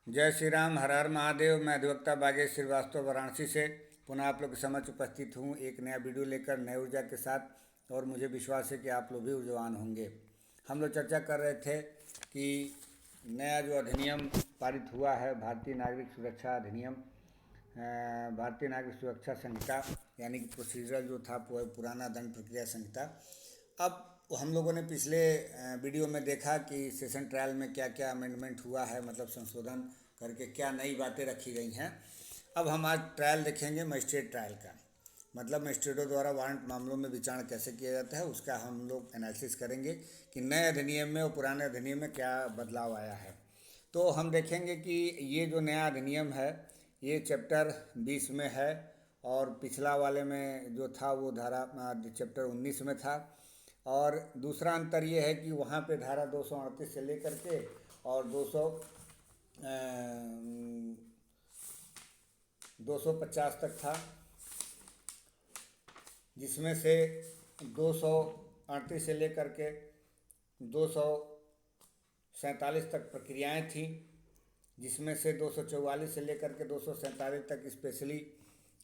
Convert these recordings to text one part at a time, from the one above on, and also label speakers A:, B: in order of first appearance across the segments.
A: जय श्री राम, हर हर महादेव। मैं अधिवक्ता बागेश श्रीवास्तव वाराणसी से पुनः आप लोग के समक्ष उपस्थित हूँ एक नया वीडियो लेकर नए ऊर्जा के साथ। और मुझे विश्वास है कि आप लोग भी ऊर्जावान होंगे। हम लोग चर्चा कर रहे थे कि नया जो अधिनियम पारित हुआ है, भारतीय नागरिक सुरक्षा अधिनियम, भारतीय नागरिक सुरक्षा संहिता, यानी कि प्रोसीजरल जो था पुराना दंड प्रक्रिया संहिता। अब हम लोगों ने पिछले वीडियो में देखा कि सेशन ट्रायल में क्या क्या अमेंडमेंट हुआ है, मतलब संशोधन करके क्या नई बातें रखी गई हैं। अब हम आज ट्रायल देखेंगे मजिस्ट्रेट ट्रायल का, मतलब मजिस्ट्रेटों द्वारा वारंट मामलों में विचारण कैसे किया जाता है, उसका हम लोग एनालिसिस करेंगे कि नए अधिनियम में और पुराने अधिनियम में क्या बदलाव आया है। तो हम देखेंगे कि ये जो नया अधिनियम है ये चैप्टर 20 में है, और पिछला वाले में जो था वो धारा चैप्टर 19 में था। और दूसरा अंतर ये है कि वहाँ पे धारा 238 से लेकर के और 250 तक था, जिसमें से 238 से लेकर के 247 तक प्रक्रियाएं थी, जिसमें से 244 से लेकर के 247 तक स्पेशली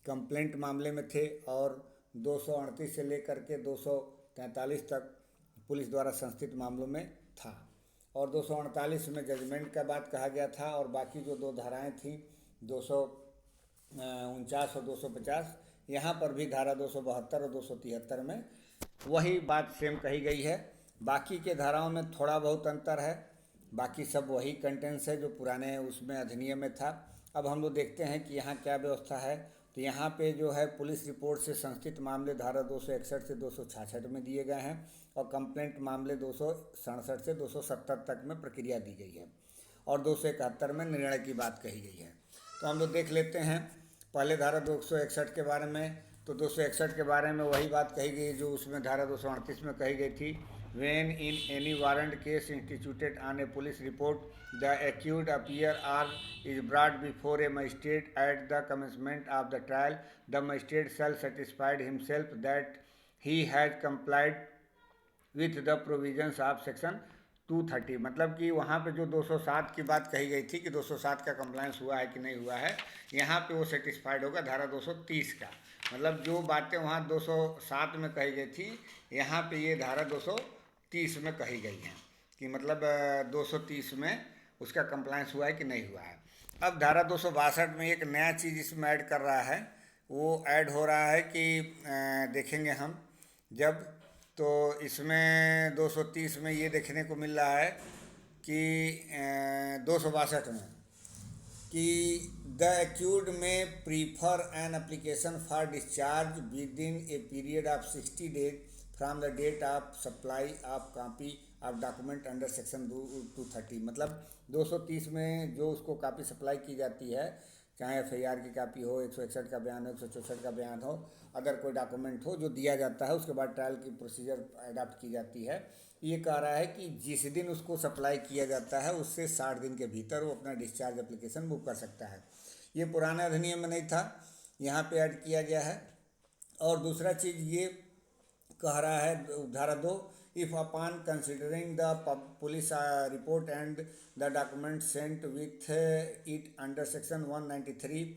A: कंप्लेंट मामले में थे, और 238 से लेकर के 243 तक पुलिस द्वारा संस्थित मामलों में था। और 248 में जजमेंट का बात कहा गया था, और बाकी जो दो धाराएं थी 249 और 250, यहाँ पर भी धारा 272 और 273 में वही बात सेम कही गई है। बाकी के धाराओं में थोड़ा बहुत अंतर है, बाकी सब वही कंटेंट्स है जो पुराने उसमें अधिनियम में था। अब हम लोग देखते हैं कि यहाँ क्या व्यवस्था है। तो यहाँ पे जो है पुलिस रिपोर्ट से संस्थित मामले धारा 261 से 266 में दिए गए हैं, और कंप्लेंट मामले 267 से 270 तक में प्रक्रिया दी गई है, और 271 में निर्णय की बात कही गई है। तो हम लोग देख लेते हैं पहले धारा 261 के बारे में। तो 261 के बारे में वही बात कही गई जो उसमें धारा 238 में कही गई थी। When in any warrant case instituted on a police report, the accused appear or is brought before a magistrate at the commencement of the trial, the magistrate shall satisfy himself that he has complied with the provisions of section 230। मतलब कि वहाँ पे जो 207 की बात कही गई थी कि 207 का कंप्लायंस हुआ है कि नहीं हुआ है, यहाँ पे वो सेटिस्फाइड होगा धारा 230 का। मतलब जो बातें वहाँ 207 में कही गई थी, यहाँ पे ये धारा 230 में कही गई हैं कि मतलब 230 में उसका कंप्लायंस हुआ है कि नहीं हुआ है। अब धारा 262 में एक नया चीज़ इसमें ऐड कर रहा है। वो ऐड हो रहा है कि देखेंगे हम जब, तो इसमें 230 में ये देखने को मिल रहा है कि 262 में कि द एक्यूड में prefer an application for discharge within a period of 60 days from the date of supply of copy of document under section 230। मतलब 230 में जो उसको कॉपी सप्लाई की जाती है, चाहे एफआईआर की कॉपी हो, 161 का बयान हो, 164 का बयान हो, अदर कोई डॉक्यूमेंट हो जो दिया जाता है, उसके बाद ट्रायल की प्रोसीजर अडॉप्ट की जाती है। ये कह रहा है कि जिस दिन उसको सप्लाई किया जाता है उससे 60 दिन के भीतर वो अपना डिस्चार्ज एप्लीकेशन बुक कर सकता है। ये पुराने अधिनियम में नहीं था, यहाँ पे ऐड किया गया है। और दूसरा चीज़ ये कह रहा है धारा 2, if upon considering the police report and the document sent with it under section 193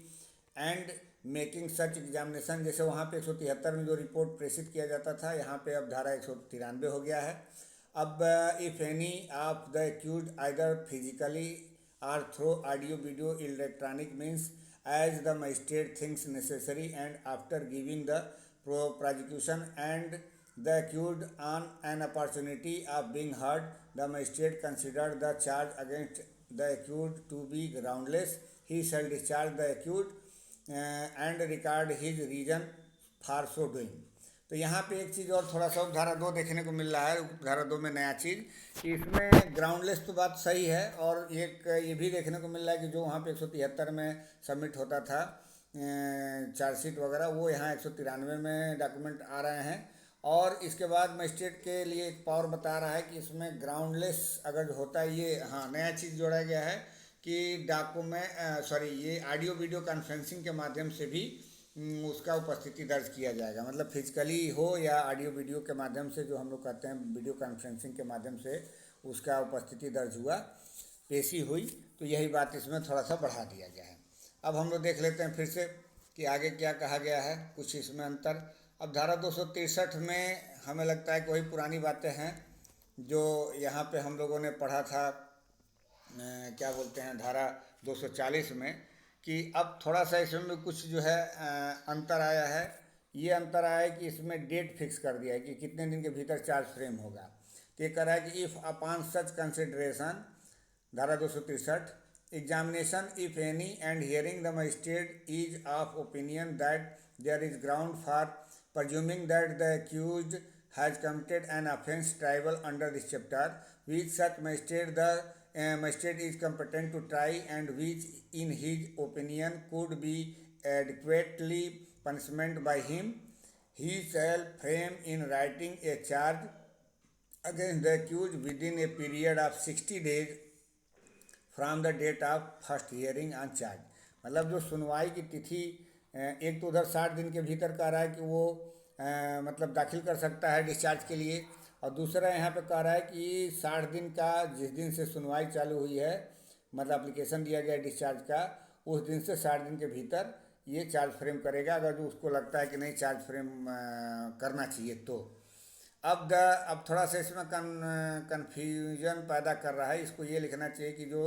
A: and making such examination, जैसे वहाँ पे 173 में जो रिपोर्ट प्रेषित किया जाता था, यहाँ पे अब धारा 193 हो गया है। अब if any of the accused either physically or through audio video electronic means as the magistrate thinks necessary and after giving the prosecution and the accused on an opportunity of being heard, the magistrate considered the charge against the accused to be groundless, he shall discharge the accused and record his reason for so doing। तो यहाँ पे एक चीज़ और थोड़ा सा धारा 2 देखने को मिल रहा है। धारा 2 में नया चीज़ कि इसमें ग्राउंडलेस तो बात सही है, और एक ये भी देखने को मिल रहा है कि जो वहाँ पे 173 में सबमिट होता था चार्जशीट वगैरह, वो यहाँ 193 में डॉक्यूमेंट आ रहे हैं। और इसके बाद मजिस्ट्रेट के लिए एक पावर बता रहा है कि इसमें ग्राउंडलेस अगर होता है, ये हाँ नया चीज़ जोड़ा गया है कि ये ऑडियो वीडियो कॉन्फ्रेंसिंग के माध्यम से भी उसका उपस्थिति दर्ज किया जाएगा। मतलब फिजिकली हो या ऑडियो वीडियो के माध्यम से, जो हम लोग कहते हैं वीडियो कॉन्फ्रेंसिंग के माध्यम से उसका उपस्थिति दर्ज हुआ, पेशी हुई, तो यही बात इसमें थोड़ा सा बढ़ा दिया गया है। अब हम लोग देख लेते हैं फिर से कि आगे क्या कहा गया है, कुछ इसमें अंतर। अब धारा 263 में हमें लगता है कि वही पुरानी बातें हैं जो यहाँ पे हम लोगों ने पढ़ा था, क्या बोलते हैं, धारा 240 में, कि अब थोड़ा सा इसमें कुछ जो है अंतर आया है। ये अंतर आया है कि इसमें डेट फिक्स कर दिया है कि कितने दिन के भीतर चार्ज फ्रेम होगा। तो ये कह रहा है कि इफ़ अपॉन सच कंसिडरेशन, धारा 263, examination if any and hearing the magistrate is of opinion that there is ground for presuming that the accused has committed an offence triable under this chapter, which such magistrate the magistrate is competent to try and which in his opinion could be adequately punishment by him, he shall frame in writing a charge against the accused within a period of 60 days from the date of first hearing on charge. मतलब जो सुनवाई की तिथि, एक तो उधर 60 दिन के भीतर कह रहा है कि वो मतलब दाखिल कर सकता है डिस्चार्ज के लिए, और दूसरा यहाँ पे कह रहा है कि 60 दिन का जिस दिन से सुनवाई चालू हुई है, मतलब एप्लीकेशन दिया गया डिस्चार्ज का, उस दिन से 60 दिन के भीतर ये चार्ज फ्रेम करेगा, अगर जो उसको लगता है कि नहीं चार्ज फ्रेम करना चाहिए तो। अब थोड़ा सा इसमें कन्फ्यूजन पैदा कर रहा है। इसको ये लिखना चाहिए कि जो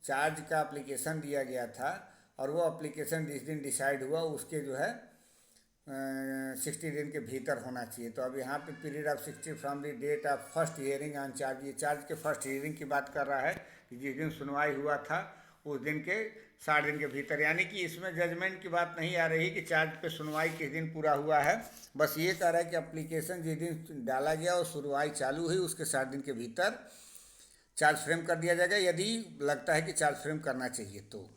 A: चार्ज का एप्लीकेशन दिया गया था और वो एप्लीकेशन जिस दिन डिसाइड हुआ उसके जो है 60 दिन के भीतर होना चाहिए। तो अब यहाँ पे period of 60 from the date of first hearing on charge, ये चार्ज के फर्स्ट हियरिंग की बात कर रहा है कि जिस दिन सुनवाई हुआ था उस दिन के 60 दिन के भीतर, यानी कि इसमें जजमेंट की बात नहीं आ रही कि चार्ज पे सुनवाई किस दिन पूरा हुआ है। बस ये कह रहा है कि एप्लीकेशन जिस दिन डाला गया और सुनवाई चालू हुई उसके 60 दिन के भीतर चार्ज फ्रेम कर दिया जाएगा, यदि लगता है कि चार्ज फ्रेम करना चाहिए तो।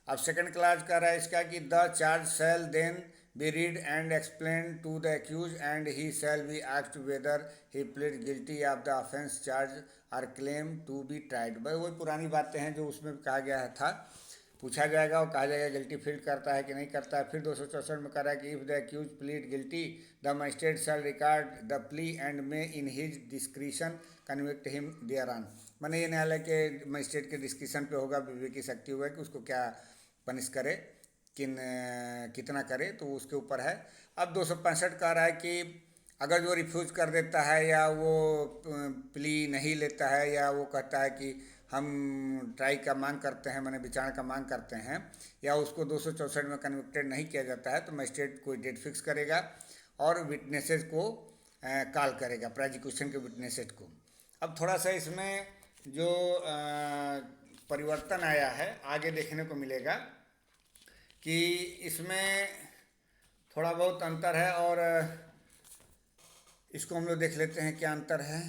A: अब सेकंड क्लास कह रहा है इसका कि the charge shall then be read and explain to the accused and he shall be asked whether he plead guilty of the offence charge or claim to be tried. भाई वही पुरानी बातें हैं जो उसमें कहा गया था, पूछा जाएगा और कहा जाएगा गिल्टी फील करता है कि नहीं करता है। फिर 264 में कह रहा है कि if the accused plead guilty the magistrate shall record the plea and may in his discretion convict him thereon. मैंने ये न्यायालय के मजिस्ट्रेट के डिस्क्रिशन पे होगा, विवेकी शक्ति होगा कि उसको क्या पनिश करे, कितना करे, तो उसके ऊपर है। अब 265 कह रहा है कि अगर जो रिफ्यूज़ कर देता है या वो प्ली नहीं लेता है या वो कहता है कि हम ट्राई का मांग करते हैं, मैंने विचारणा का मांग करते हैं, या उसको 264 में कन्विक्टेड नहीं किया जाता है, तो मजिस्ट्रेट कोई डेट फिक्स करेगा और विटनेसेस को कॉल करेगा, प्रोसिक्यूशन के विटनेसेस को। अब थोड़ा सा इसमें जो परिवर्तन आया है आगे देखने को मिलेगा कि इसमें थोड़ा बहुत अंतर है, और इसको हम लोग देख लेते हैं क्या अंतर है।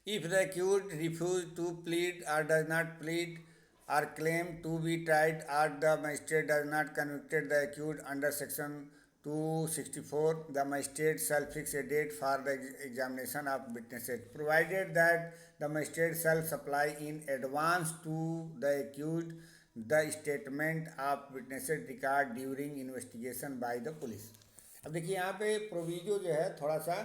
A: If the accused refuses to plead or does not plead or claim to be tried or the magistrate does not convict the accused under section 264, the magistrate shall fix a date for the examination of witnesses, provided that the magistrate shall supply in advance to the accused the statement of witnesses record during investigation by the police। अब देखिए यहाँ पे proviso जो है थोड़ा सा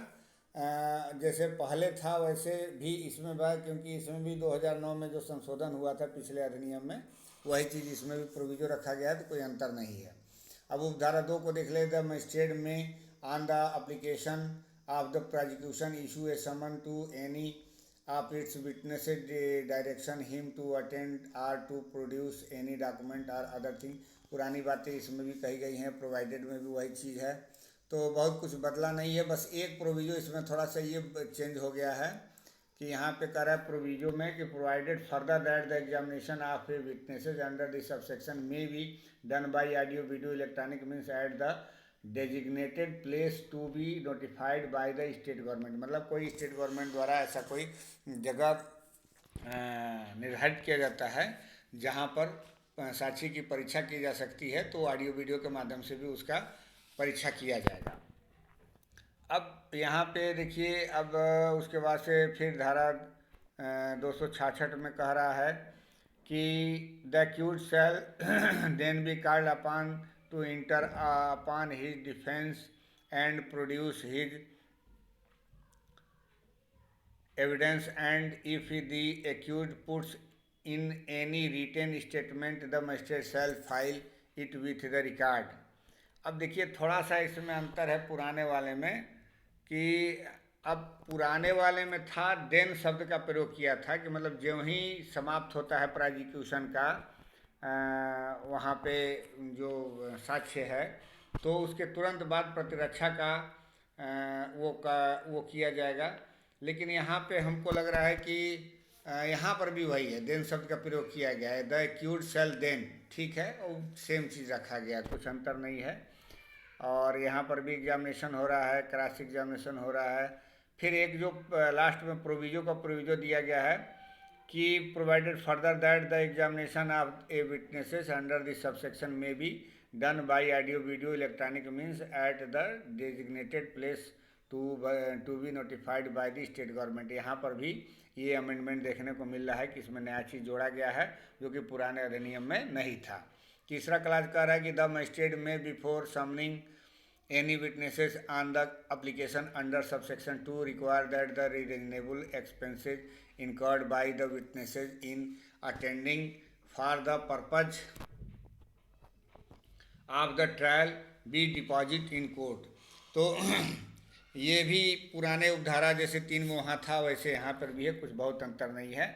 A: जैसे पहले था वैसे भी इसमें बा, क्योंकि इसमें भी 2009 में जो संशोधन हुआ था पिछले अधिनियम में, वही चीज़ इसमें भी प्रोविजो रखा गया है, तो कोई अंतर नहीं है। अब उपधारा 2 को देख लेते हैं। Magistrate may on the application of the prosecution issue a summons to any of its witnesses direction him to attend or to produce any document or other thing. पुरानी बातें इसमें भी कही गई हैं, प्रोवाइडेड में भी वही चीज़ है, तो बहुत कुछ बदला नहीं है। बस एक प्रोविजो इसमें थोड़ा सा ये चेंज हो गया है कि यहाँ पे कह रहा है प्रोविजो में कि provided further that the examination of a witnesses under this subsection may be done by audio video electronic means at the designated place to be notified by the state government. मतलब कोई state government द्वारा ऐसा कोई जगह निर्धारित किया जाता है जहाँ पर साक्षी की परीक्षा की जा सकती है, तो ऑडियो वीडियो के माध्यम से भी उसका परीक्षा किया जाएगा। अब यहाँ पे देखिए, अब उसके बाद से फिर धारा 266 में कह रहा है कि the accused shall then be called upon to enter upon his defence and produce his evidence, and if the accused puts in any written statement, the magistrate shall file it with the record. अब देखिए थोड़ा सा इसमें अंतर है पुराने वाले में कि अब पुराने वाले में था देन शब्द का प्रयोग किया था कि मतलब ज्यों ही समाप्त होता है प्रोसिक्यूशन का वहाँ पे जो साक्ष्य है तो उसके तुरंत बाद प्रतिरक्षा का वो किया जाएगा। लेकिन यहाँ पे हमको लग रहा है कि यहाँ पर भी वही है, देन शब्द का प्रयोग किया गया है, द एक्यूज शेल देन, ठीक है, और सेम चीज़ रखा गया, कुछ अंतर नहीं है। और यहाँ पर भी एग्जामिनेशन हो रहा है, क्रॉस एग्जामिनेशन हो रहा है। फिर एक जो लास्ट में प्रोविजो दिया गया है कि provided further that the examination of a witnesses under this subsection may be done by audio video electronic means at the designated place to be notified by the state government. यहाँ पर भी ये amendment देखने को मिल रहा है कि इसमें नया चीज़ जोड़ा गया है जो कि पुराने अधिनियम में नहीं था। तीसरा क्लास कह रहा है कि द मजिस्ट्रेट में before summoning any witnesses on the application under subsection 2 require that the reasonable expenses incurred by the witnesses in attending for the purpose of the trial be deposited in court। तो ये भी पुराने उपधारा जैसे 3 में वहाँ था वैसे यहाँ पर भी है, कुछ बहुत अंतर नहीं है।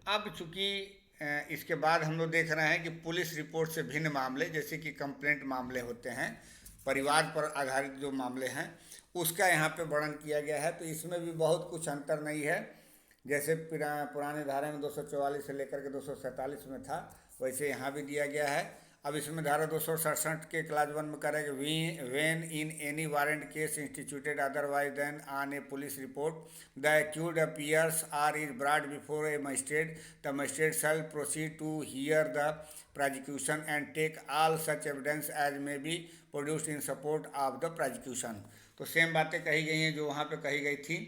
A: अब चूँकि इसके बाद हम लोग देख रहे हैं कि पुलिस रिपोर्ट से भिन्न मामले जैसे कि कंप्लेंट मामले होते हैं, परिवार पर आधारित जो मामले हैं उसका यहाँ पे वर्णन किया गया है। तो इसमें भी बहुत कुछ अंतर नहीं है, जैसे पुराने धारा में 244 से लेकर के 247 में था वैसे यहाँ भी दिया गया है। अब इसमें धारा 267 के क्लास 1 में करें कि when in any warrant case instituted otherwise than on a police report the accused appears or is brought before a magistrate the magistrate shall proceed to hear the prosecution and take all such evidence as may be produced in support of the prosecution। तो same बातें कही गई हैं जो वहाँ पे कही गई थी।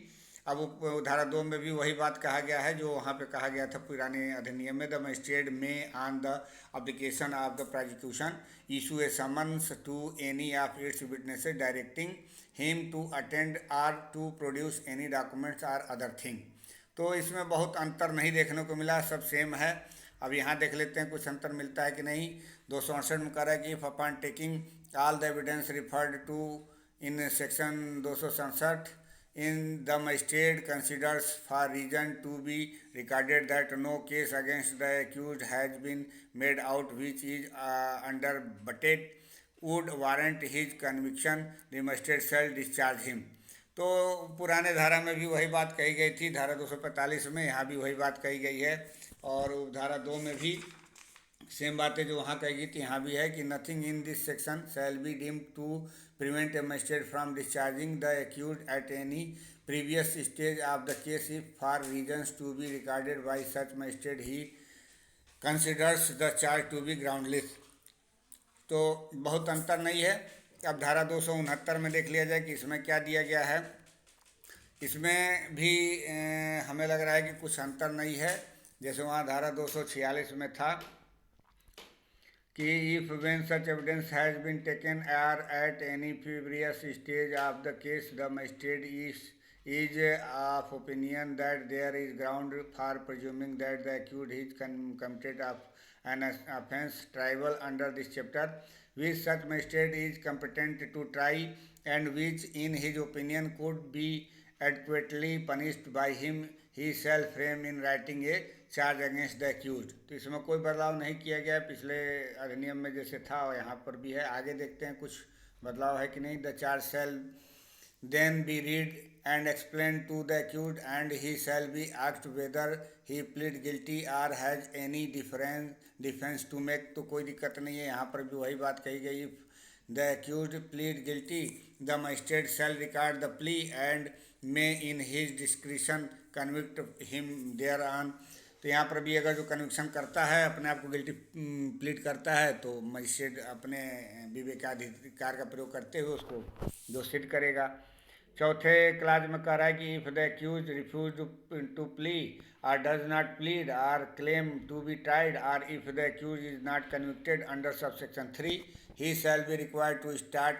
A: अब धारा 2 में भी वही बात कहा गया है जो वहाँ पे कहा गया था पुराने अधिनियम में। The magistrate may on the application of the prosecution issue a summons to any of its witnesses directing him to attend or to produce any documents or other thing. तो इसमें बहुत अंतर नहीं देखने को मिला, सब सेम है। अब यहाँ देख लेते हैं कुछ अंतर मिलता है कि नहीं। 268 में कह रहा है कि if upon taking all the evidence referred to in section 267 and the magistrate considers for reason to be recorded that no case against the accused has been made out which is unrebutted would warrant his conviction the magistrate shall discharge him. तो पुराने धारा में भी वही बात कही गई थी, धारा 245 में, यहाँ भी वही बात कही गई है। और धारा 2 में भी सेम बातें जो वहाँ कही गई थी यहाँ भी है कि nothing in this section shall be deemed to prevent a magistrate from discharging the accused at any previous stage of the case if for reasons to be recorded by such magistrate he considers the charge to be groundless. तो बहुत अंतर नहीं है। अब धारा 269 में देख लिया जाए कि इसमें क्या दिया गया है। इसमें भी हमें लग रहा है कि कुछ अंतर नहीं है, जैसे वहाँ धारा 246 में था कि if when such evidence has been taken or at any previous stage of the case the magistrate is of opinion that there is ground for presuming that the accused is committed of an offence triable under this chapter, which such magistrate is competent to try and which in his opinion could be adequately punished by him, he shall frame in writing a charge against the accused। तो इसमें कोई बदलाव नहीं किया गया, पिछले अधिनियम में जैसे था यहाँ पर भी है। आगे देखते हैं कुछ बदलाव है कि नहीं। The charge shall then be read and explained to the accused and he shall be asked whether he plead guilty or has any defense to make। तो कोई दिक्कत नहीं है, यहाँ पर भी वही बात कही गई। the accused plead guilty the magistrate shall record the plea and may in his discretion convict him thereon। तो यहाँ पर भी अगर जो कन्विक्शन करता है, अपने आप को गिल्टी प्लीड करता है, तो मजिस्ट्रेट अपने विवेकाधिकार का प्रयोग करते हुए उसको दोषित करेगा। चौथे क्लास में कह रहा है कि if the accused refuse to plea और डज नॉट प्लीड और क्लेम टू बी ट्राइड और if the accused is not convicted under subsection 3 he shall be required to start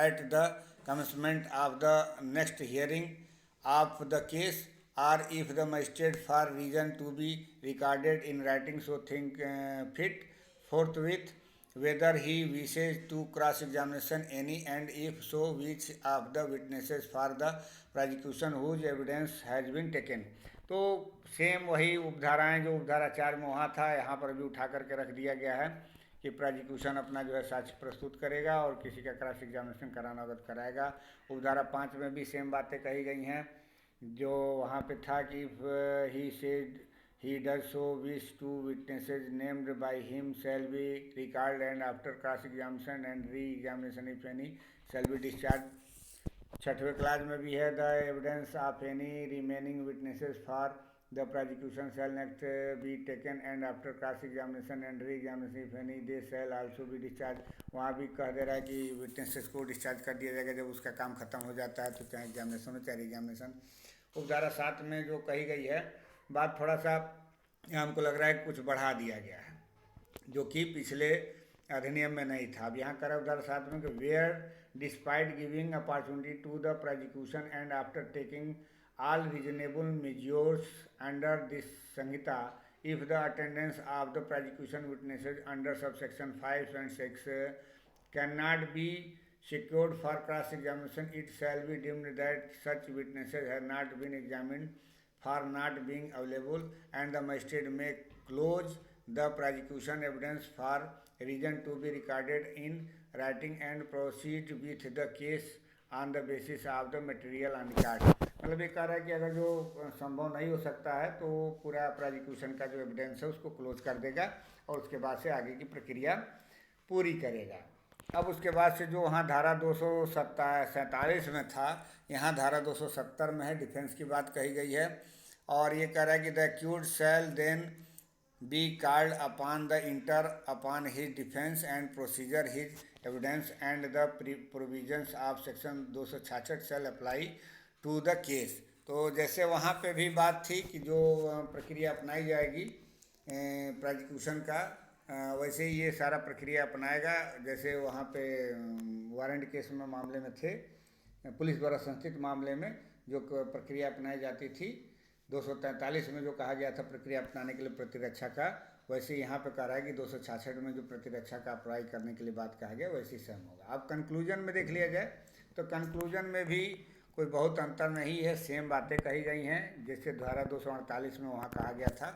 A: at the commencement of the next hearing of the case, or if the magistrate for reason to be recorded in writing so think fit forthwith whether he wishes to cross-examination any, and if so which of the witnesses for the prosecution whose evidence has been taken। तो same वही उपधाराएं जो उपधारा 4 में वहाँ था, यहाँ पर भी उठा करके रख दिया गया है कि प्रोसिक्यूशन अपना जो है साक्ष्य प्रस्तुत करेगा और किसी का क्रॉस एग्जामिनेशन कराना अवगत कराएगा। उपधारा 5 में भी सेम बातें कही गई हैं जो वहाँ पे था कि he said he does so wish to witnesses named by him shall be recalled and after cross examination and re-examination if any shall be discharged। छठवें क्लास में भी है the evidence of any remaining witnesses for the prosecution shall next be taken and after cross examination and re examination if any they shall also be discharge. वहाँ भी कह दे रहा है कि विटनेसेस को डिस्चार्ज कर दिया जाएगा जब उसका काम खत्म हो जाता है, तो चाहे एग्जामिनेशन हो चाहे एग्जामिनेशन। उपधारा 7 में जो कही गई है बात थोड़ा सा हमको लग रहा है कुछ बढ़ा दिया गया है जो कि पिछले अधिनियम में नहीं था। अब यहाँ कर उपधारा 7 में कि where despite giving opportunity to the prosecution and after taking all reasonable measures under this संहिता if the attendance of the prosecution witnesses under subsection 5 and 6 cannot be secured for cross examination, it shall be deemed that such witnesses have not been examined for not being available, and the magistrate may close the prosecution evidence for reason to be recorded in writing and proceed with the case on the basis of the material on record। मतलब ये कह रहा है कि अगर जो संभव नहीं हो सकता है तो पूरा प्रोसिक्यूशन का जो एविडेंस है उसको क्लोज कर देगा और उसके बाद से आगे की प्रक्रिया पूरी करेगा। अब उसके बाद से जो वहाँ धारा 247 में था, यहाँ धारा 270 में है, डिफेंस की बात कही गई है और ये कह रहा है कि the accused shall then be called upon the enter upon his defense and procedure his evidence and the provisions of section 266 shall apply to the case। तो जैसे वहाँ पे भी बात थी कि जो प्रक्रिया अपनाई जाएगी प्रोसिक्यूशन का, वैसे ही ये सारा प्रक्रिया अपनाएगा जैसे वहाँ पे वारंट केस में मामले में थे, पुलिस द्वारा संस्थित मामले में जो प्रक्रिया अपनाई जाती थी 243 में जो कहा गया था प्रक्रिया अपनाने के लिए प्रतिरक्षा का, वैसे यहाँ पे कह रहा है कि 266 में जो प्रतिरक्षा का अप्लाई करने के लिए बात कहा गया वैसे सेम होगा। अब कंक्लूजन में देख लिया जाए तो कंक्लूजन में भी कोई बहुत अंतर नहीं है, सेम बातें कही गई हैं जैसे धारा 248 में वहाँ कहा गया था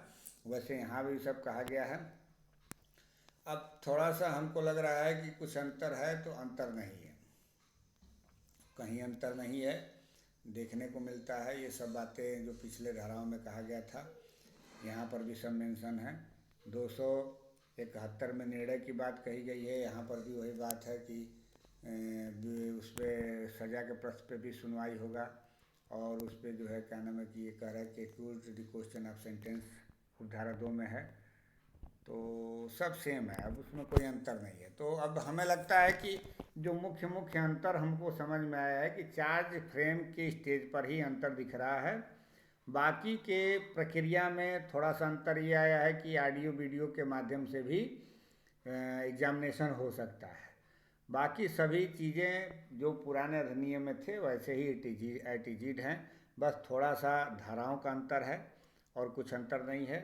A: वैसे यहाँ भी सब कहा गया है। अब थोड़ा सा हमको लग रहा है कि कुछ अंतर है, तो अंतर नहीं है, कहीं अंतर नहीं है देखने को मिलता है। ये सब बातें जो पिछले धाराओं में कहा गया था यहाँ पर भी सब मेंशन है। 271 में निर्णय की बात कही गई है, यहाँ पर भी वही बात है कि उस पर सज़ा के प्रश्न पे भी सुनवाई होगा और उस पर जो है क्या नाम है कि ये कह रहा है कि accused the question of sentence उपधारा 2 में है, तो सब सेम है, अब उसमें कोई अंतर नहीं है। तो अब हमें लगता है कि जो मुख्य अंतर हमको समझ में आया है कि चार्ज फ्रेम के स्टेज पर ही अंतर दिख रहा है, बाकी के प्रक्रिया में थोड़ा सा अंतर ये आया है कि ऑडियो वीडियो के माध्यम से भी एग्जामिनेशन हो सकता है। बाकी सभी चीज़ें जो पुराने अधिनियम में थे वैसे ही एटीजीड हैं, बस थोड़ा सा धाराओं का अंतर है और कुछ अंतर नहीं है।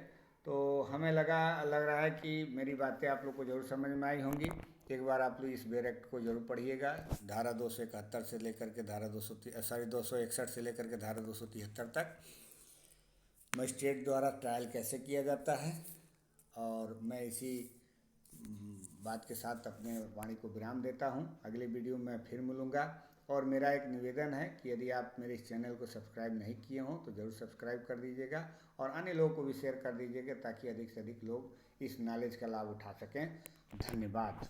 A: तो हमें लग रहा है कि मेरी बातें आप लोग को ज़रूर समझ में आई होंगी। एक बार आप लोग इस बेर एक्ट को ज़रूर पढ़िएगा, धारा 271 से लेकर के धारा 261 से लेकर के धारा 273 तक मजिस्ट्रेट द्वारा ट्रायल कैसे किया जाता है। और मैं इसी बात के साथ अपने वाणी को विराम देता हूँ। अगले वीडियो में फिर मिलूँगा और मेरा एक निवेदन है कि यदि आप मेरे इस चैनल को सब्सक्राइब नहीं किए हों तो ज़रूर सब्सक्राइब कर दीजिएगा और अन्य लोगों को भी शेयर कर दीजिएगा ताकि अधिक से अधिक लोग इस नॉलेज का लाभ उठा सकें। धन्यवाद।